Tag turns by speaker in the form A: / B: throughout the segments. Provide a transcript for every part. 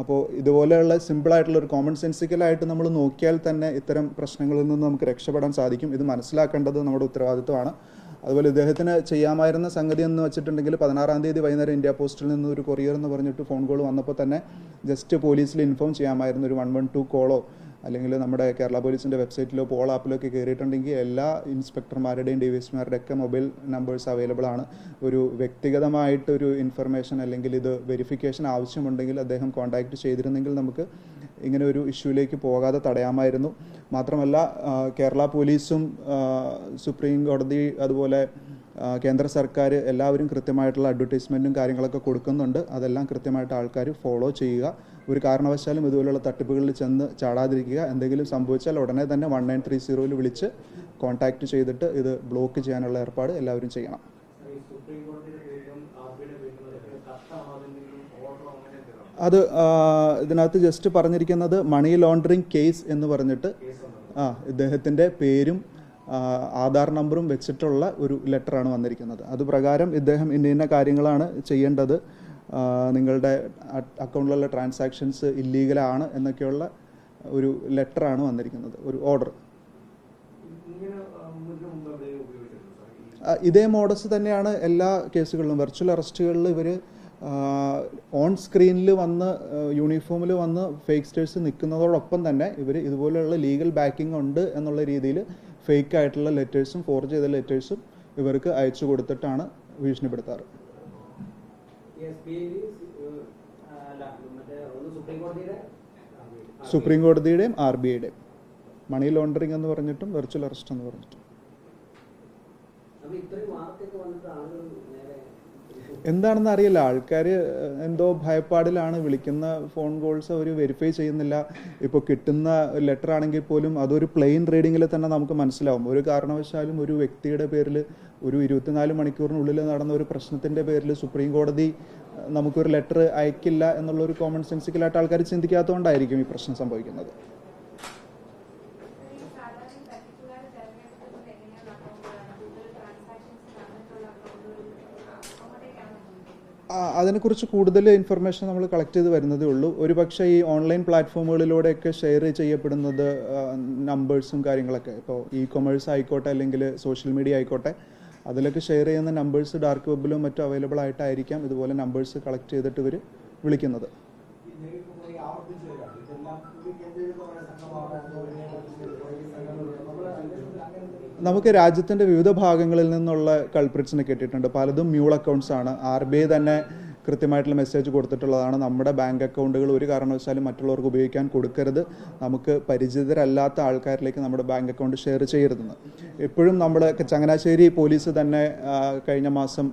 A: അപ്പോൾ ഇതുപോലെയുള്ള സിമ്പിളായിട്ടുള്ള ഒരു കോമൺ സെൻസിക്കലായിട്ട് നമ്മൾ നോക്കിയാൽ തന്നെ ഇത്തരം പ്രശ്നങ്ങളിൽ നിന്ന് നമുക്ക് രക്ഷപ്പെടാൻ സാധിക്കും. ഇത് മനസ്സിലാക്കേണ്ടത് നമ്മുടെ ഉത്തരവാദിത്വമാണ്. അതുപോലെ ഇദ്ദേഹത്തിന് ചെയ്യാമായിരുന്ന സംഗതി എന്ന് വെച്ചിട്ടുണ്ടെങ്കിൽ 16-ാം തീയതി വൈകുന്നേരം ഇന്ത്യ പോസ്റ്റിൽ നിന്ന് ഒരു കൊറിയർ എന്ന് പറഞ്ഞിട്ട് ഫോൺ കോൾ വന്നപ്പോൾ തന്നെ ജസ്റ്റ് പോലീസിൽ ഇൻഫോം ചെയ്യാമായിരുന്നു. ഒരു 112 കോളോ അല്ലെങ്കിൽ നമ്മുടെ കേരള പോലീസിൻ്റെ വെബ്സൈറ്റിലോ പോൾ ആപ്പിലോ ഒക്കെ കയറിയിട്ടുണ്ടെങ്കിൽ എല്ലാ ഇൻസ്പെക്ടർമാരുടെയും DVSമാരുടെയും ഒക്കെ മൊബൈൽ നമ്പേഴ്സ് അവൈലബിൾ ആണ്. ഒരു വ്യക്തിഗതമായിട്ടൊരു ഇൻഫർമേഷൻ അല്ലെങ്കിൽ ഇത് വെരിഫിക്കേഷൻ ആവശ്യമുണ്ടെങ്കിൽ അദ്ദേഹം കോൺടാക്റ്റ് ചെയ്തിരുന്നെങ്കിൽ നമുക്ക് ഇങ്ങനെ ഒരു ഇഷ്യൂയിലേക്ക് പോകാതെ തടയാമായിരുന്നു. മാത്രമല്ല കേരള പോലീസും സുപ്രീം കോടതി അതുപോലെ കേന്ദ്ര സർക്കാർ എല്ലാവരും കൃത്യമായിട്ടുള്ള അഡ്വർടൈസ്മെൻറ്റും കാര്യങ്ങളൊക്കെ കൊടുക്കുന്നുണ്ട്. അതെല്ലാം കൃത്യമായിട്ട് ആൾക്കാർ ഫോളോ ചെയ്യുക. ഒരു കാരണവശാലും ഇതുപോലുള്ള തട്ടിപ്പുകളിൽ ചെന്ന് ചാടാതിരിക്കുക. എന്തെങ്കിലും സംഭവിച്ചാൽ ഉടനെ തന്നെ 1930 വിളിച്ച് കോൺടാക്റ്റ് ചെയ്തിട്ട് ഇത് ബ്ലോക്ക് ചെയ്യാനുള്ള ഏർപ്പാട് എല്ലാവരും ചെയ്യണം. അത് ഇതിനകത്ത് ജസ്റ്റ് പറഞ്ഞിരിക്കുന്നത് മണി ലോണ്ടറിങ് കേസ് എന്ന് പറഞ്ഞിട്ട് ഇദ്ദേഹത്തിൻ്റെ പേരും ആധാർ നമ്പറും വെച്ചിട്ടുള്ള ഒരു ലെറ്ററാണ് വന്നിരിക്കുന്നത്. അതുപ്രകാരം ഇദ്ദേഹം ഇന്ന കാര്യങ്ങളാണ് ചെയ്യേണ്ടത്, നിങ്ങളുടെ അക്കൗണ്ടിലുള്ള ട്രാൻസാക്ഷൻസ് ഇല്ലീഗലാണ് എന്നൊക്കെയുള്ള ഒരു ലെറ്ററാണ് വന്നിരിക്കുന്നത്, ഒരു ഓർഡർ. ഇതേ മോഡസ് തന്നെയാണ് എല്ലാ കേസുകളിലും. വെർച്വൽ അറസ്റ്റുകളിൽ ഇവർ ഓൺ സ്ക്രീനിൽ വന്ന് യൂണിഫോമിൽ വന്ന് ഫേക്സ്റ്റേഴ്സ് നിൽക്കുന്നതോടൊപ്പം തന്നെ ഇവർ ഇതുപോലെയുള്ള ലീഗൽ ബാക്കിംഗ് ഉണ്ട് എന്നുള്ള രീതിയിൽ ഫേക്ക് ആയിട്ടുള്ള ലെറ്റേഴ്സും ഫോർജ് ചെയ്ത ലെറ്റേഴ്സും ഇവർക്ക് അയച്ചു കൊടുത്തിട്ടാണ് ഭീഷണിപ്പെടുത്താറ്. സുപ്രീം കോടതിയുടെയും RBIയുടെയും മണി ലോണ്ടറിങ് എന്ന് പറഞ്ഞിട്ടും വെർച്വൽ അറസ്റ്റ് എന്ന് പറഞ്ഞിട്ടും. എന്താണെന്ന് അറിയില്ല, ആൾക്കാർ എന്തോ ഭയപ്പാടിലാണ്. വിളിക്കുന്ന ഫോൺ കോൾസ് അവർ വെരിഫൈ ചെയ്യുന്നില്ല. ഇപ്പോൾ കിട്ടുന്ന ലെറ്റർ ആണെങ്കിൽ പോലും അതൊരു പ്ലെയിൻ റീഡിങ്ങിൽ തന്നെ നമുക്ക് മനസ്സിലാവും. ഒരു കാരണവശാലും ഒരു വ്യക്തിയുടെ പേരിൽ ഒരു 24 മണിക്കൂറിനുള്ളിൽ നടന്ന ഒരു പ്രശ്നത്തിൻ്റെ പേരിൽ സുപ്രീം കോടതി നമുക്കൊരു ലെറ്റർ അയക്കില്ല എന്നുള്ളൊരു കോമൺ സെൻസിക്കലായിട്ട് ആൾക്കാർ ചിന്തിക്കാത്തതുകൊണ്ടായിരിക്കും ഈ പ്രശ്നം സംഭവിക്കുന്നത്. അതിനെക്കുറിച്ച് കൂടുതൽ ഇൻഫർമേഷൻ നമ്മൾ കളക്ട് ചെയ്ത് വരുന്നതേ ഉള്ളൂ. ഒരുപക്ഷെ ഈ ഓൺലൈൻ പ്ലാറ്റ്ഫോമുകളിലൂടെയൊക്കെ ഷെയർ ചെയ്യപ്പെടുന്നത് നമ്പേഴ്സും കാര്യങ്ങളൊക്കെ, ഇപ്പോൾ കൊമേഴ്സ് ആയിക്കോട്ടെ അല്ലെങ്കിൽ സോഷ്യൽ മീഡിയ ആയിക്കോട്ടെ, അതിലൊക്കെ ഷെയർ ചെയ്യുന്ന നമ്പേഴ്സ് ഡാർക്ക് വെബിലും മറ്റും അവൈലബിൾ ആയിട്ടായിരിക്കാം ഇതുപോലെ നമ്പേഴ്സ് കളക്ട് ചെയ്തിട്ട് ഇവർ വിളിക്കുന്നത്. നമുക്ക് രാജ്യത്തിൻ്റെ വിവിധ ഭാഗങ്ങളിൽ നിന്നുള്ള കൾപ്രിറ്റ്സിനെ കിട്ടിയിട്ടുണ്ട്. പലതും മ്യൂൾ അക്കൗണ്ട്സ് ആണ്. RBI തന്നെ കൃത്യമായിട്ടുള്ള മെസ്സേജ് കൊടുത്തിട്ടുള്ളതാണ്, നമ്മുടെ ബാങ്ക് അക്കൗണ്ടുകൾ ഒരു കാരണവശാലും മറ്റുള്ളവർക്ക് ഉപയോഗിക്കാൻ കൊടുക്കരുത്, നമുക്ക് പരിചിതരല്ലാത്ത ആൾക്കാരിലേക്ക് നമ്മുടെ ബാങ്ക് അക്കൗണ്ട് ഷെയർ ചെയ്യരുതെന്ന്. എപ്പോഴും നമ്മുടെ ചങ്ങനാശ്ശേരി പോലീസ് തന്നെ കഴിഞ്ഞ മാസം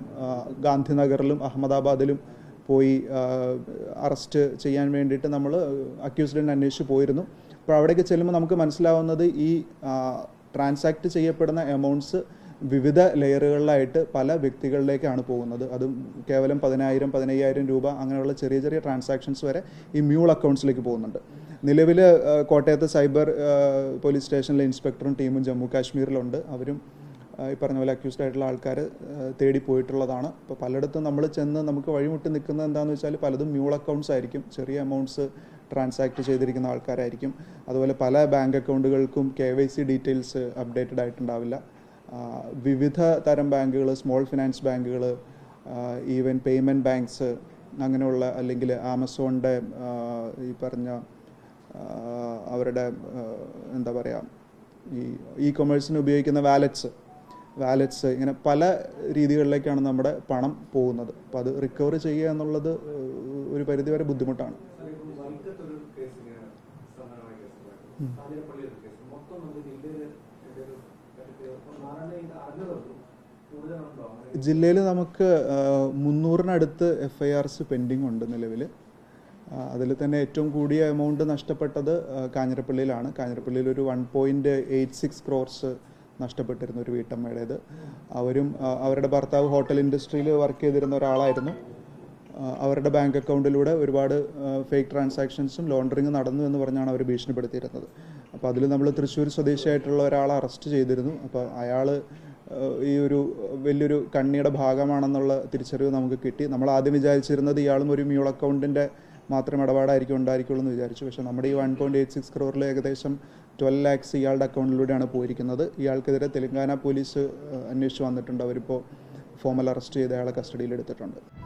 A: ഗാന്ധിനഗറിലും അഹമ്മദാബാദിലും പോയി അറസ്റ്റ് ചെയ്യാൻ വേണ്ടിയിട്ട് നമ്മൾ അക്യൂസ്ഡിനെ അന്വേഷിച്ച് പോയിരുന്നു. അപ്പോൾ അവിടേക്ക് ചെല്ലുമ്പോൾ നമുക്ക് മനസ്സിലാവുന്നത് ഈ ട്രാൻസാക്ട് ചെയ്യപ്പെടുന്ന എമൗണ്ട്സ് വിവിധ ലെയറുകളിലായിട്ട് പല വ്യക്തികളിലേക്കാണ് പോകുന്നത്. അതും കേവലം 10,000, 15,000 രൂപ അങ്ങനെയുള്ള ചെറിയ ചെറിയ ട്രാൻസാക്ഷൻസ് വരെ ഈ മ്യൂൾ അക്കൗണ്ട്സിലേക്ക് പോകുന്നുണ്ട്. നിലവിൽ കോട്ടയത്ത് സൈബർ പോലീസ് സ്റ്റേഷനിലെ ഇൻസ്പെക്ടറും ടീമും ജമ്മു കാശ്മീരിലുണ്ട്. അവരും ഈ പറഞ്ഞ പോലെ അക്യൂസ്ഡ് ആയിട്ടുള്ള ആൾക്കാർ തേടി പോയിട്ടുള്ളതാണ്. അപ്പോൾ പലയിടത്തും നമ്മൾ ചെന്ന് നമുക്ക് വഴിമുട്ടി നിൽക്കുന്നത് എന്താണെന്ന് വെച്ചാൽ പലതും മ്യൂൾ അക്കൗണ്ട്സ് ആയിരിക്കും, ചെറിയ എമൗണ്ട്സ് ട്രാൻസാക്ട് ചെയ്തിരിക്കുന്ന ആൾക്കാരായിരിക്കും. അതുപോലെ പല ബാങ്ക് അക്കൗണ്ടുകൾക്കും KYC ഡീറ്റെയിൽസ് അപ്ഡേറ്റഡ് ആയിട്ടുണ്ടാവില്ല. വിവിധ തരം ബാങ്കുകൾ, സ്മോൾ ഫിനാൻസ് ബാങ്കുകൾ, ഈവൻ പേയ്മെൻറ്റ് ബാങ്ക്സ് അങ്ങനെയുള്ള, അല്ലെങ്കിൽ ആമസോണിൻ്റെ ഈ പറഞ്ഞ അവരുടെ എന്താ പറയുക ഈ കൊമേഴ്സിന് ഉപയോഗിക്കുന്ന വാലറ്റ്സ് ഇങ്ങനെ പല രീതികളിലേക്കാണ് നമ്മുടെ പണം പോകുന്നത്. അപ്പോൾ അത് റിക്കവർ ചെയ്യുക എന്നുള്ളത് ഒരു പരിധിവരെ ബുദ്ധിമുട്ടാണ്. ജില്ലയിൽ നമുക്ക് 300-നടുത്ത് FIRs പെൻഡിങ് ഉണ്ട് നിലവിൽ. അതിൽ തന്നെ ഏറ്റവും കൂടിയ എമൗണ്ട് നഷ്ടപ്പെട്ടത് കാഞ്ഞിരപ്പള്ളിയിലാണ്. കാഞ്ഞിരപ്പള്ളിയിൽ ഒരു 1.86 crores നഷ്ടപ്പെട്ടിരുന്നു ഒരു വീട്ടമ്മയുടേത്. അവരും അവരുടെ ഭർത്താവ് ഹോട്ടൽ ഇൻഡസ്ട്രിയിൽ വർക്ക് ചെയ്തിരുന്ന ഒരാളായിരുന്നു. അവരുടെ ബാങ്ക് അക്കൗണ്ടിലൂടെ ഒരുപാട് ഫേക്ക് ട്രാൻസാക്ഷൻസും ലോണ്ടറിങ് നടന്നു എന്ന് പറഞ്ഞാണ് അവർ ഭീഷണിപ്പെടുത്തിയിരുന്നത്. അപ്പോൾ അതിൽ നമ്മൾ തൃശ്ശൂർ സ്വദേശിയായിട്ടുള്ള ഒരാളെ അറസ്റ്റ് ചെയ്തിരുന്നു. അപ്പോൾ അയാൾ ഈ ഒരു വലിയൊരു കണ്ണിയുടെ ഭാഗമാണെന്നുള്ള തിരിച്ചറിവ് നമുക്ക് കിട്ടി. നമ്മൾ ആദ്യം വിചാരിച്ചിരുന്നത് ഇയാളും ഒരു മ്യൂൾ അക്കൗണ്ടിൻ്റെ മാത്രം ഇടപാടായിരിക്കും ഉണ്ടായിരിക്കുള്ളൂ എന്ന് വിചാരിച്ചു. പക്ഷേ നമ്മുടെ ഈ 1.86 crore ഏകദേശം 12 lakhs ഇയാളുടെ അക്കൗണ്ടിലൂടെയാണ് പോയിരിക്കുന്നത്. ഇയാൾക്കെതിരെ തെലങ്കാന പോലീസ് അന്വേഷിച്ച് വന്നിട്ടുണ്ട്. അവരിപ്പോൾ ഫോമൽ അറസ്റ്റ് ചെയ്ത് അയാളെ കസ്റ്റഡിയിലെടുത്തിട്ടുണ്ട്.